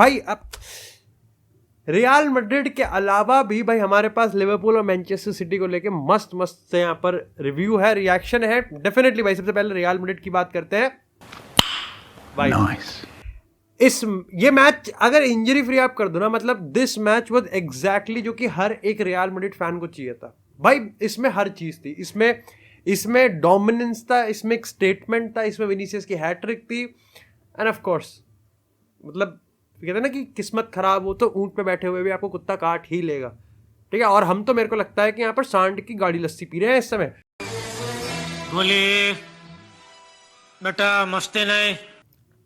भाई अब real Madrid के अलावा भी भाई हमारे पास लिवरपूल और मैनचेस्टर सिटी को लेके मस्त मस्त यहाँ पर रिव्यू है, रिएक्शन है डेफिनेटली। भाई सबसे पहले रियल मैड्रिड की बात करते हैं भाई। ये मैच अगर इंजरी फ्री आप कर दो ना, मतलब दिस मैच वाज एग्जैक्टली जो कि हर एक रियल मैड्रिड फैन को चाहिए था भाई। इसमें हर चीज थी, इसमें डोमिनेंस था, इसमें एक स्टेटमेंट था, इसमें विनीसियस की हैट्रिक थी, एंड ऑफ कोर्स मतलब कहते हैं ना कि किस्मत खराब हो तो ऊंट पे बैठे हुए भी आपको कुत्ता काट ही लेगा, ठीक है। और हम तो मेरे को लगता है कि यहाँ पर सांड की गाड़ी लस्सी पी रहे हैं इस समय। बोले बेटा मस्ते नहीं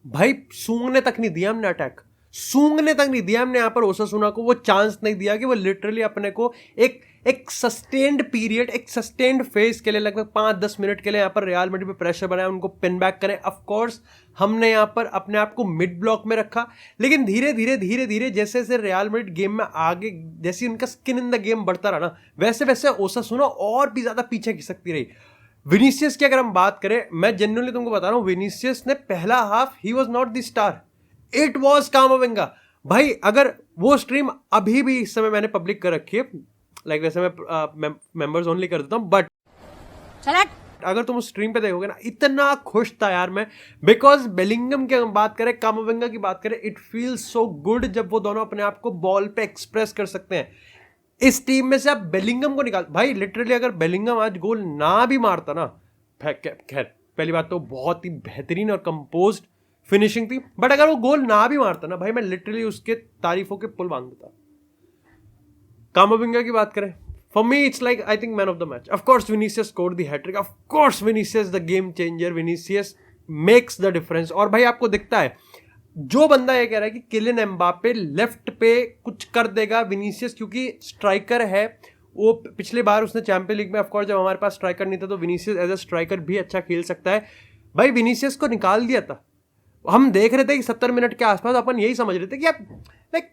भाई, सूंघने तक नहीं दिया हमने अटैक, सूंघने तक नहीं दिया हमने यहाँ पर ओसासुना को वो चांस नहीं दिया कि वो लिटरली अपने को एक सस्टेन्ड पीरियड, एक सस्टेन्ड फेज के लिए लगभग 5-10 मिनट के लिए यहाँ पर रियल मैड्रिड पे प्रेशर बनाया, उनको पिन बैक करें। ऑफ कोर्स हमने यहाँ पर अपने आप को मिड ब्लॉक में रखा, लेकिन धीरे धीरे जैसे जैसे रियल मैड्रिड गेम में आगे, जैसे उनका स्किन इन द गेम बढ़ता रहा ना, वैसे वैसे ओसासुना और भी ज्यादा पीछे खिसकती रही। विनीसियस की अगर हम बात करें, मैं जेन्युइनली तुमको बता रहा हूँ, विनीसियस ने पहला half he was not the star, it was कामाविंगा। भाई अगर वो स्ट्रीम अभी भी इस समय मैंने पब्लिक कर रखी है, लाइक वैसे मैं मेंबर्स ओनली कर देता हूँ, बट अगर तुम उस स्ट्रीम पे देखोगे ना, इतना खुश था यार मैं, बिकॉज बेलिंगम की बात करें, कामाविंगा की बात करें, इट फील्स सो गुड जब वो दोनों अपने आप को बॉल पे एक्सप्रेस कर सकते हैं। इस टीम में से आप बेलिंगम को निकाल, भाई लिटरली अगर बेलिंगम आज गोल ना भी मारता ना, खैर पहली बात तो बहुत ही बेहतरीन और कंपोज्ड फिनिशिंग थी, बट अगर वो गोल ना भी मारता ना भाई, मैं लिटरली उसके तारीफों के पुल बांध देता। कामाविंगा की बात करें, for me it's like I think man of the match. Of course Vinicius scored the hat-trick, of course Vinicius the game changer, Vinicius makes the difference. और भाई आपको दिखता है, जो बंदा ये कह रहा है कि किलियन एम्बापे लेफ्ट पे कुछ कर देगा, विनीसियस क्योंकि स्ट्राइकर है, वो पिछले बार उसने चैंपियन लीग में, ऑफ कोर्स जब हमारे पास स्ट्राइकर नहीं था तो विनीसियस एज अ स्ट्राइकर भी अच्छा खेल सकता है। भाई विनीसियस को निकाल दिया था, हम देख रहे थे कि 70 मिनट के आसपास अपन यही समझ रहे थे कि आप लाइक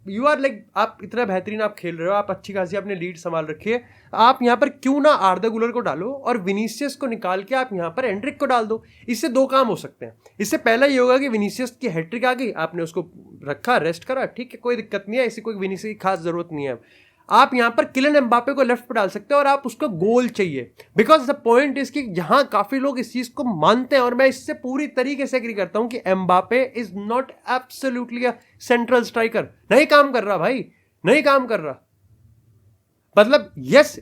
यू आर लाइक, आप इतना बेहतरीन आप खेल रहे हो, आप अच्छी खासी अपनी लीड संभाल रखी है, आप यहाँ पर क्यों ना आर्दा गुलर को डालो और विनीसियस को निकाल के आप यहाँ पर एंड्रिक को डाल दो। इससे दो काम हो सकते हैं। इससे पहला ये होगा कि विनीसियस की हैट्रिक आ गई, आपने उसको रखा, रेस्ट करा, ठीक है, कोई दिक्कत नहीं है, ऐसी कोई विनीसियस की खास जरूरत नहीं है। आप यहाँ पर किलियन एम्बापे को लेफ्ट पे डाल सकते हो और आप उसको गोल चाहिए, बिकॉज द पॉइंट इज कि जहां काफी लोग इस चीज को मानते हैं और मैं इससे पूरी तरीके से एग्री करता हूं कि Mbappe is not absolutely a central striker. नहीं काम कर रहा भाई, नहीं काम कर रहा। मतलब यस,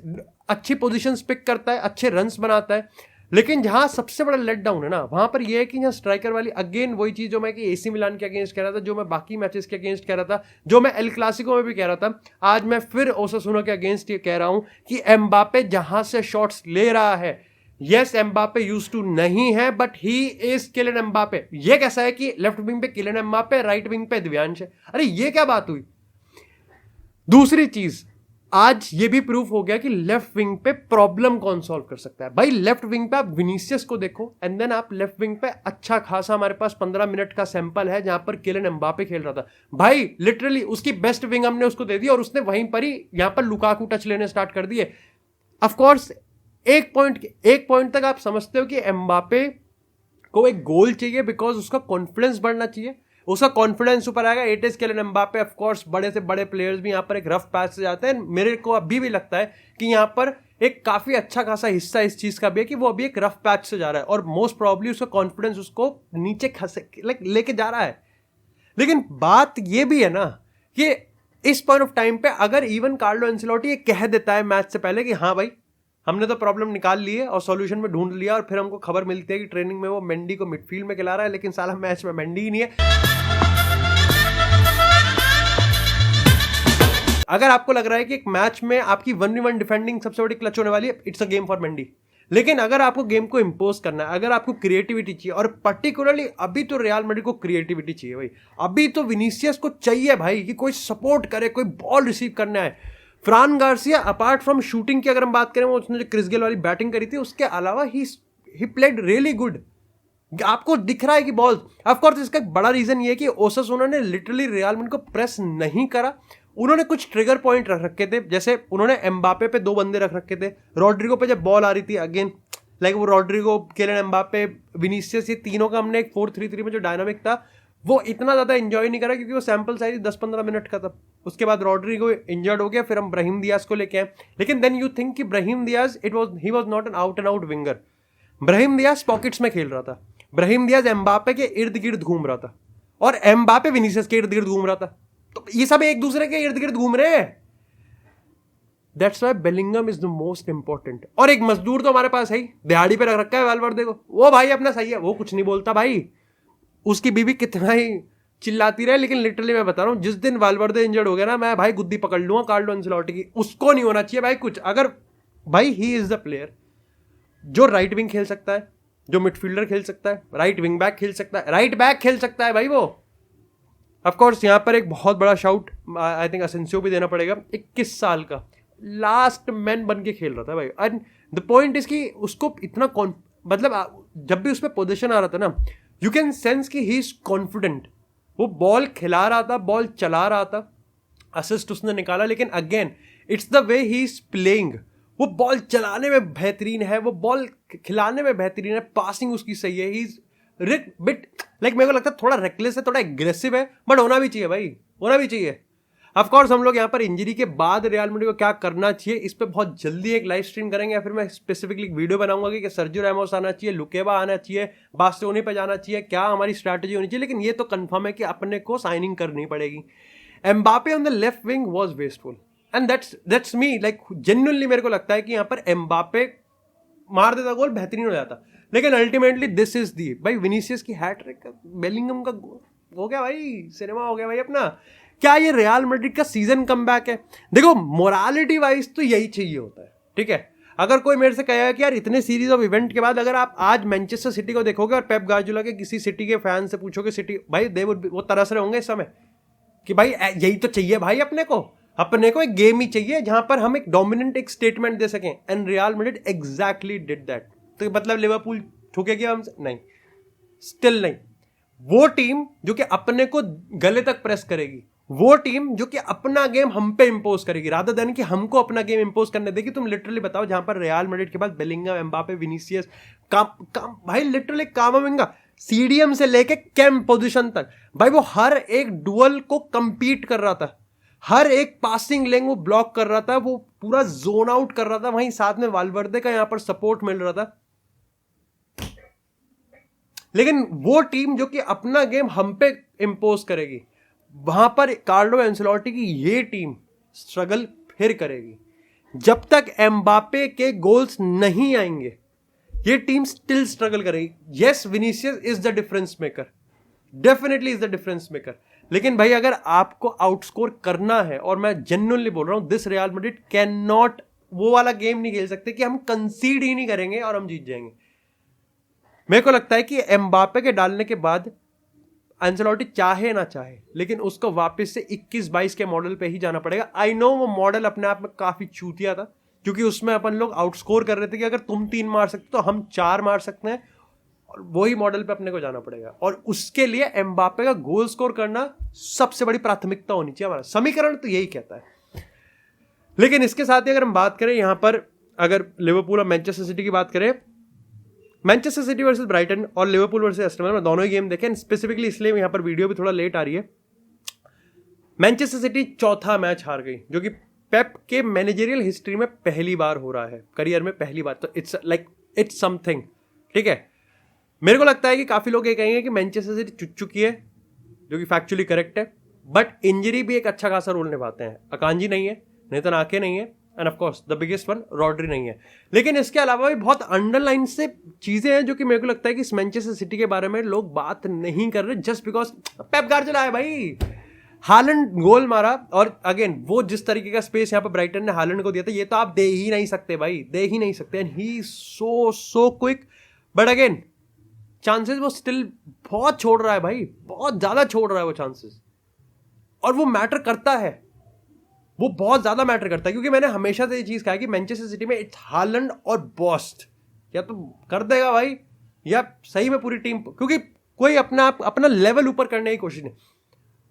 अच्छी पोजीशंस पिक करता है, अच्छे रन्स बनाता है, लेकिन जहां सबसे बड़ा लेट डाउन है ना, वहां पर यह है कि यहाँ स्ट्राइकर वाली, अगेन वही चीज जो मैं कि एसी मिलान के अगेंस्ट कह रहा था, जो मैं बाकी मैचेस के अगेंस्ट कह रहा था, जो मैं एल क्लासिको में भी कह रहा था, आज मैं फिर ओसासुना के अगेंस्ट ये कह रहा हूं कि एम्बापे जहां से शॉट्स ले रहा है, यस एम्बापे यूज्ड टू नहीं है, but he is Kylian Mbappe. ये कैसा है कि लेफ्ट विंग पे किलियन एम्बापे, राइट विंग पे दिव्यांश है, अरे ये क्या बात हुई। दूसरी चीज, आज ये भी प्रूफ हो गया कि लेफ्ट विंग पे प्रॉब्लम कौन सॉल्व कर सकता है। भाई लेफ्ट विंग पे आप विनीसियस को देखो, एंड देन आप लेफ्ट विंग पे अच्छा खासा, हमारे पास 15 मिनट का सैंपल है जहां पर किलियन एम्बापे खेल रहा था। भाई लिटरली उसकी बेस्ट विंग हमने उसको दे दी और उसने वहीं पर ही यहां पर लुकाकू टच लेने स्टार्ट कर दिए। ऑफ कोर्स एक पॉइंट तक आप समझते हो कि एम्बापे को एक गोल चाहिए, बिकॉज उसका कॉन्फिडेंस बढ़ना चाहिए, उसका कॉन्फिडेंस ऊपर आएगा। It is Kylian Mbappe. Of course बड़े से बड़े प्लेयर्स भी यहाँ पर एक रफ पैच से जाते हैं। मेरे को अभी भी लगता है कि यहाँ पर एक काफी अच्छा खासा हिस्सा इस चीज का भी है कि वो अभी एक रफ पैच से जा रहा है और मोस्ट प्रोबेबली उसका कॉन्फिडेंस उसको नीचे लेके जा रहा है। लेकिन बात ये भी है ना कि इस पॉइंट ऑफ टाइम पे अगर इवन कार्लो एंसेलोटी ये कह देता है मैच से पहले कि हाँ भाई हमने तो प्रॉब्लम निकाल ली है और सॉल्यूशन में ढूंढ लिया, और फिर हमको खबर मिलती है कि ट्रेनिंग में वो मेंडी को मिडफील्ड में खिला रहा है, लेकिन साला मैच में मेंडी ही नहीं है। अगर आपको लग रहा है कि एक मैच में आपकी 1v1 डिफेंडिंग सबसे बड़ी क्लच होने वाली है, it's a game for Mendy. लेकिन अगर आपको गेम को इंपोज करना है, अगर आपको क्रिएटिविटी चाहिए, और पर्टिकुलरली अभी तो रियल मैड्रिड को क्रिएटिविटी चाहिए भाई, अभी तो विनीसियस को चाहिए भाई कि कोई सपोर्ट करे, कोई बॉल रिसीव करना है। फ्रान गार्सिया अपार्ट फ्रॉम शूटिंग की अगर हम बात करें, वो उसने जो क्रिस गेल वाली बैटिंग करी थी, उसके अलावा ही प्लेड रियली गुड। आपको दिख रहा है कि बॉल, ऑफ कोर्स इसका एक बड़ा रीजन ये है कि ओसासुना ने लिटरली रियल मैड्रिड को प्रेस नहीं करा। उन्होंने कुछ ट्रिगर पॉइंट रख रखे थे, जैसे उन्होंने एम्बापे पे 2 बंदे रख रखे थे, रॉड्रिगो पे जब बॉल आ रही थी, अगेन लाइक वो रॉड्रिगो, किलियन एम्बापे, विनीसियस, ये तीनों का हमने एक 4-3-3 में जो डायनामिक था वो इतना ज़्यादा एंजॉय नहीं करा क्योंकि वो सैम्पल साइज 10-15 मिनट का था। उसके बाद रॉड्रिगो इंजर्ड हो गया, फिर हम ब्राहिम दियाज को लेके आए। लेकिन देन यू थिंक कि Brahim Diaz he was not an out and out winger. Brahim Diaz pockets में खेल रहा था। ब्राहिम दियाज एम्बापे के इर्द गिर्द घूम रहा था और एम्बापे विनीसियस के इर्द गिर्द घूम रहा था। तो ये सब एक दूसरे के इर्द गिर्द घूम रहे हैं। That's why Bellingham is the most important. और एक मजदूर तो हमारे पास है ही, दिहाड़ी पे रख रखा है वालवर्दे को। वो भाई अपना सही है, वो कुछ नहीं बोलता भाई। उसकी बीवी कितना ही चिल्लाती रहे, लेकिन लिटरली मैं बता रहा हूँ, जिस दिन वालवर्दे इंजर्ड हो गया ना, मैं भाई गुद्दी पकड़ लूंगा कार्लो एंसेलोटी की। उसको नहीं होना चाहिए भाई कुछ। अगर भाई ही इज द प्लेयर जो राइट विंग खेल सकता है, जो मिडफील्डर खेल सकता है, राइट विंग बैक खेल सकता है, राइट बैक खेल सकता है भाई वो। ऑफ कोर्स यहाँ पर एक बहुत बड़ा शाउट आई थिंक असेंसियो भी देना पड़ेगा। 21 साल का लास्ट मैन बन के खेल रहा था भाई। एंड द पॉइंट इज कि उसको इतना मतलब जब भी उसमें पोजीशन आ रहा था ना, यू कैन सेंस कि ही इज कॉन्फिडेंट। वो बॉल खिला रहा था, बॉल चला रहा था, असिस्ट उसने निकाला। लेकिन again it's the way he is playing. वो बॉल चलाने में बेहतरीन है, वो बॉल खिलाने में बेहतरीन है, पासिंग उसकी सही है। ही इज बिट लाइक मेरे को लगता है थोड़ा रेकलेस है, थोड़ा एग्रेसिव है, बट होना भी चाहिए भाई, होना भी चाहिए। ऑफ कोर्स हम लोग यहाँ पर इंजरी के बाद रियल मैड्रिड को क्या करना चाहिए इस पे बहुत जल्दी एक लाइव स्ट्रीम करेंगे, या फिर मैं स्पेसिफिकली वीडियो बनाऊंगा कि सर्जियो रैमोस आना चाहिए, लुकेबा आना चाहिए, बास्टोनी पे जाना चाहिए, क्या हमारी स्ट्रैटेजी होनी चाहिए। लेकिन ये तो कंफर्म है कि अपने को साइनिंग करनी पड़ेगी। Mbappe on the left wing was wasteful and that's me like genuinely मेरे को लगता है कि यहाँ पर एम्बापे मार देता गोल, बेहतरीन हो जाता। लेकिन अल्टीमेटली दिस इज दी भाई विनीसियस की हैट्रिक, बेलिंगम का हो गया भाई, सिनेमा हो गया भाई अपना। क्या ये रियल मैड्रिड का सीजन कमबैक है? देखो मोरालिटी वाइज तो यही चाहिए होता है, ठीक है। अगर कोई मेरे से कहेगा कि यार इतने सीरीज ऑफ इवेंट के बाद अगर आप आज मैनचेस्टर सिटी को देखोगे और पेप गार्डियोला के किसी सिटी के फैन से पूछोगे सिटी, भाई दे वो तरस रहे होंगे इस समय कि भाई यही तो चाहिए भाई अपने को एक गेम ही चाहिए जहां पर हम एक डोमिनेंट एक स्टेटमेंट दे सकें। And real Madrid exactly did that. तो मतलब लिवरपूल ठुकेगी हमसे? नहीं, स्टिल नहीं। वो टीम जो कि अपने को गले तक प्रेस करेगी, वो टीम जो कि अपना गेम हम पे इंपोज करेगी रादर देन कि हमको अपना गेम इंपोज करने देगी। तुम लिटरली बताओ जहां पर रियल मैड्रिड के पास बेलिंगम, एम्बापे, विनीसियस, भाई लिटरली कामाविंगा, सीडीएम से लेके कैंप पोजीशन तक भाई वो हर एक डुअल को कंपीट कर रहा था, हर एक पासिंग लेंग वो ब्लॉक कर रहा था, वो पूरा जोन आउट कर रहा था। वहीं साथ में वालवर्दे का यहां पर सपोर्ट मिल रहा था। लेकिन वो टीम जो कि अपना गेम हम पे इंपोज करेगी, वहां पर कार्लो एंसेलोटी की ये टीम स्ट्रगल फिर करेगी। जब तक एम्बापे के गोल्स नहीं आएंगे ये टीम स्टिल स्ट्रगल करेगी। Yes, Vinicius is the difference maker, definitely is the difference maker. लेकिन भाई अगर आपको आउटस्कोर करना है, और मैं जेन्युइनली बोल रहा हूं, this real Madrid can not वो वाला गेम नहीं खेल सकते कि हम कंसीड ही नहीं करेंगे और हम जीत जाएंगे। मेरे को लगता है कि एम्बापे के डालने के बाद एंसेलोटी चाहे ना चाहे लेकिन उसको वापस से 21-22 के मॉडल पे ही जाना पड़ेगा। आई नो वो मॉडल अपने आप में काफी चूतिया था क्योंकि उसमें अपन लोग आउटस्कोर कर रहे थे कि अगर तुम 3 मार सकते तो हम 4 मार सकते हैं, और वही मॉडल पे अपने को जाना पड़ेगा। और उसके लिए एम्बापे का गोल स्कोर करना सबसे बड़ी प्राथमिकता होनी चाहिए। हमारा समीकरण तो यही कहता है। लेकिन इसके साथ ही अगर हम बात करें यहां पर, अगर लिवरपूल और मैनचेस्टर सिटी की बात करें, मैनचेस्टर सिटी वर्सेस ब्राइटन और लिवरपूल वर्सेस एस्टन विला, दोनों ही गेम देखें स्पेसिफिकली, इसलिए यहाँ पर वीडियो भी थोड़ा लेट आ रही है। मैनचेस्टर सिटी चौथा मैच हार गई, जो कि पेप के मैनेजरियल हिस्ट्री में पहली बार हो रहा है, करियर में पहली बार। तो इट्स समथिंग, ठीक है। मेरे को लगता है कि काफी लोग ये कहेंगे कि मैनचेस्टर सिटी चुक चुकी है, जो कि फैक्चुअली करेक्ट है, बट इंजरी भी एक अच्छा खासा रोल निभाते हैं। अकांजी नहीं है, नेतन आके नहीं है, end of course the biggest one Rodri नहीं है। लेकिन इसके अलावा भी बहुत अंडरलाइन से चीजें हैं जो कि मेरे को लगता है कि इस मैनचेस्टर सिटी के बारे में लोग बात नहीं कर रहे, जस्ट बिकॉज पेप गार्डियोला है भाई। हालैंड गोल मारा, और अगेन वो जिस तरीके का स्पेस यहाँ पर ब्राइटन ने हालैंड को दिया था, ये तो आप दे ही नहीं सकते भाई, दे ही नहीं सकते। And he so quick, but again chances वो स्टिल बहुत छोड़ रहा है भाई, बहुत ज्यादा छोड़ रहा है वो चांसेस। और वो मैटर करता है, वो बहुत ज्यादा मैटर करता है, क्योंकि मैंने हमेशा से ये चीज कहा कि मैनचेस्टर सिटी में इट्स हालैंड और बॉस्ट, या तो कर देगा भाई या सही में पूरी टीम, क्योंकि कोई अपना लेवल ऊपर करने की कोशिश नहीं।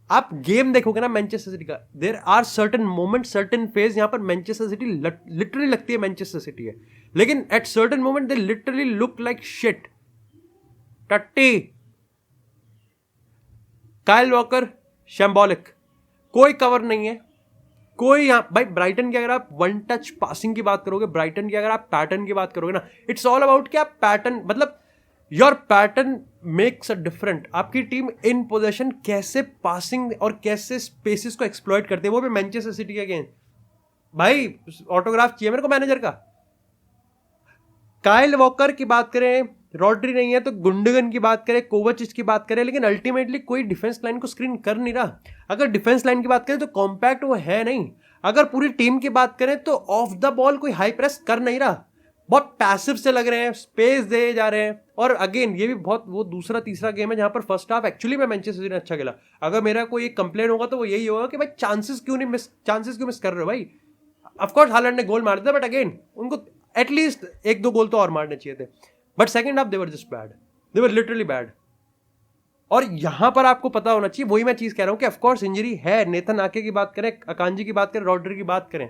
आप गेम देखोगे ना मैनचेस्टर सिटी का, there are certain moment, certain phase यहाँ पर मैनचेस्टर सिटी लिटरली लगती है मैनचेस्टर सिटी है, लेकिन at certain moment they literally look like shit, टट्टी। काइल वॉकर शैम्बॉलिक, कोई कवर नहीं है कोई यहाँ भाई। ब्राइटन की अगर आप वन टच पासिंग की बात करोगे, ब्राइटन की अगर आप पैटर्न की बात करोगे ना, इट्स ऑल अबाउट कि आप पैटर्न, मतलब your pattern makes a different. आपकी टीम इन पोजीशन कैसे पासिंग और कैसे स्पेसेस को एक्सप्लॉइट करते हैं, वो भी मैनचेस्टर सिटी के अगेंस्ट। भाई ऑटोग्राफ चाहिए मेरे को मैनेजर का। काइल वॉकर की बात करें, रॉड्री नहीं है तो गुंडगन की बात करें, कोवाचिच की बात करें, लेकिन अल्टीमेटली कोई डिफेंस लाइन को स्क्रीन कर नहीं रहा। अगर डिफेंस लाइन की बात करें तो कॉम्पैक्ट वो है नहीं। अगर पूरी टीम की बात करें तो ऑफ द बॉल कोई हाई प्रेस कर नहीं रहा, बहुत पैसिव से लग रहे हैं, स्पेस दे जा रहे हैं। और अगेन ये भी बहुत वो दूसरा तीसरा गेम है जहां पर फर्स्ट हाफ एक्चुअली में मैनचेस्टर सिटी ने अच्छा खेला। अगर मेरा कोई कंप्लेन होगा तो वो यही होगा कि भाई चांसेस क्यों मिस कर रहे हो भाई। ऑफकोर्स हालैंड ने गोल मार दिया, बट अगेन उनको एटलीस्ट 1-2 गोल तो और मारने चाहिए थे। But second half they were just bad, they were literally bad. और यहां पर आपको पता होना चाहिए, वही मैं चीज कह रहा हूं कि ऑफकोर्स इंजरी है। नेथन आके की बात करें, अकांजी की बात करें, रॉड्री की बात करें,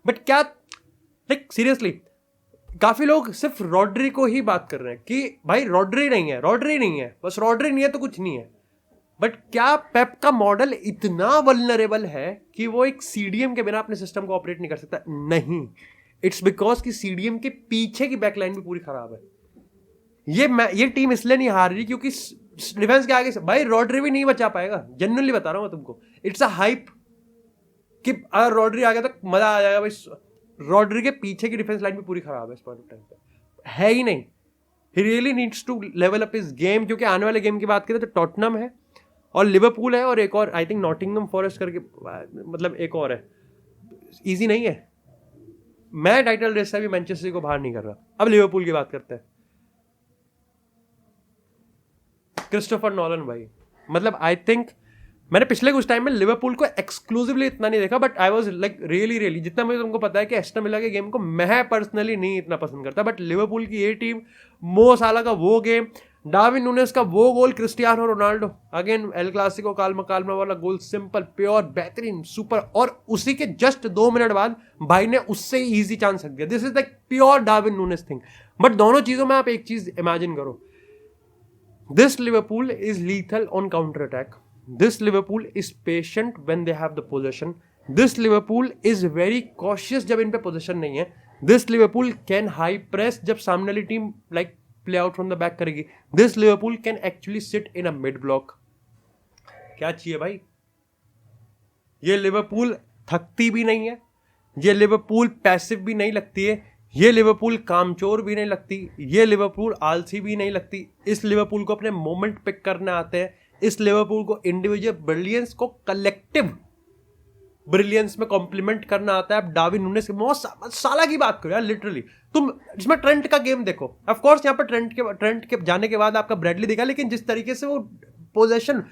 बट क्या लाइक सीरियसली काफी लोग सिर्फ रॉड्री को ही बात कर रहे हैं कि भाई रॉड्री नहीं है, बस रॉड्री नहीं है तो कुछ नहीं है। बट क्या पेप का मॉडल इतना वल्नरेबल है कि वो एक सीडीएम के बिना अपने सिस्टम को ऑपरेट नहीं कर सकता? नहीं, इट्स बिकॉज कि सीडीएम के पीछे की बैकलाइन भी पूरी खराब है। ये टीम इसलिए नहीं हार रही क्योंकि डिफेंस के आगे से भाई रॉड्री भी नहीं बचा पाएगा। जेन्युइनली बता रहा हूं मैं तुमको, इट्स अ हाइप कि अगर रॉड्री आ गया तो मजा आ जाएगा भाई। रॉड्री के पीछे की डिफेंस लाइन भी पूरी खराब है इस पॉइंट ऑफ टाइम पे, है ही नहीं। He really needs to level up his game, क्योंकि आने वाले गेम की बात करें तो टॉटनम है और लिवरपूल है और एक और आई थिंक नॉटिंघम फॉरेस्ट करके, मतलब एक और है। इजी नहीं है। मैं टाइटल रेस से भी मैनचेस्टर सिटी को बाहर नहीं कर रहा। अब लिवरपूल की बात करते हैं। क्रिस्टोफर नॉलन भाई, मतलब आई थिंक मैंने पिछले कुछ टाइम में लिवरपूल को एक्सक्लूसिवली इतना नहीं देखा, but I was like really जितना मुझे तुमको पता है कि एस्टन विला के गेम को मैं पर्सनली नहीं इतना पसंद करता, बट लिवरपूल की ये टीम, मो साला का वो गेम, डार्विन नूनेस का वो गोल, Cristiano Ronaldo again El Clasico काल्मा वाला गोल, सिंपल प्योर बेहतरीन सुपर, और उसी के जस्ट 2 मिनट बाद भाई ने उससे इजी चांस रख दिया। This is like pure Darwin Nunez thing. But दोनों चीजों में आप एक चीज इमेजिन करो, this Liverpool is lethal on counter attack, this Liverpool is patient when they have the position, this Liverpool is very cautious जब इन पे पोजीशन नहीं है, this Liverpool can high press जब सामने वाली team like play out from the back करेगी, this Liverpool can actually sit in a mid block. क्या चाहिए भाई? ये लिवरपूल थकती भी नहीं है, ये लिवरपूल पैसिव भी नहीं लगती है, ये लिवरपूल कामचोर भी नहीं लगती, ये लिवरपूल आलसी भी नहीं लगती। इस लिवरपूल को अपने मोमेंट पिक करने आते हैं, इस लिवरपूल को इंडिविजुअल ब्रिलियंस को कलेक्टिव ब्रिलियंस में कॉम्प्लीमेंट करना आता है। अब डार्विन नूनेस के बहुत साला की बात करो यार, लिटरली तुम इसमें ट्रेंट का गेम देखो। ऑफ कोर्स यहाँ पर ट्रेंट के जाने के बाद आपका ब्रैडली दिखा, लेकिन जिस तरीके से वो पोजीशन,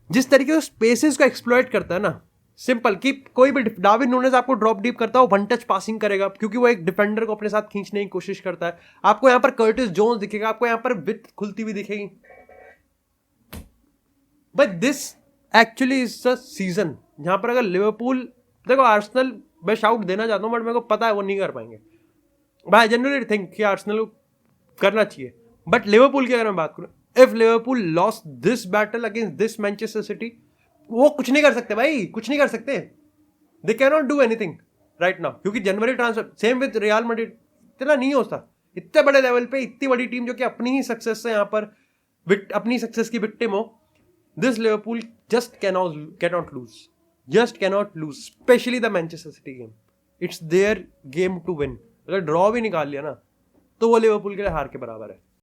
जिस तरीके से स्पेसेस को एक्सप्लॉइट करता है ना, सिंपल कि कोई भी डार्विन नूनेस आपको ड्रॉप डीप करता है, वो वन टच पासिंग करेगा क्योंकि वो एक डिफेंडर को अपने साथ खींचने की कोशिश करता है। आपको यहाँ पर कर्टिस जोन्स दिखेगा, आपको यहाँ पर विथ खुलती हुई दिखेगी। But this actually is a season जहां पर अगर लिवरपूल, देखो आर्सेनल मैं शाउट देना चाहता हूं, बट मेरे को पता है वो नहीं कर पाएंगे। भाई जनरली थिंक कि आर्सेनल को करना चाहिए, बट लिवरपूल की अगर मैं बात करूं, if Liverpool lost this battle against this Manchester city, वो कुछ नहीं कर सकते भाई, कुछ नहीं कर सकते। They can not do anything right now, क्योंकि जनवरी transfer same with Real Madrid इतना नहीं होता। इतने बड़े लेवल पे इतनी बड़ी टीम जो कि अपनी ही सक्सेस से यहाँ पर अपनी सक्सेस की विक्टिम हो, this Liverpool just cannot lose, especially the Manchester City game. It's their game to win. अगर ड्रॉ भी निकाल लिया ना तो वो लिवरपूल के लिए हार के बराबर है।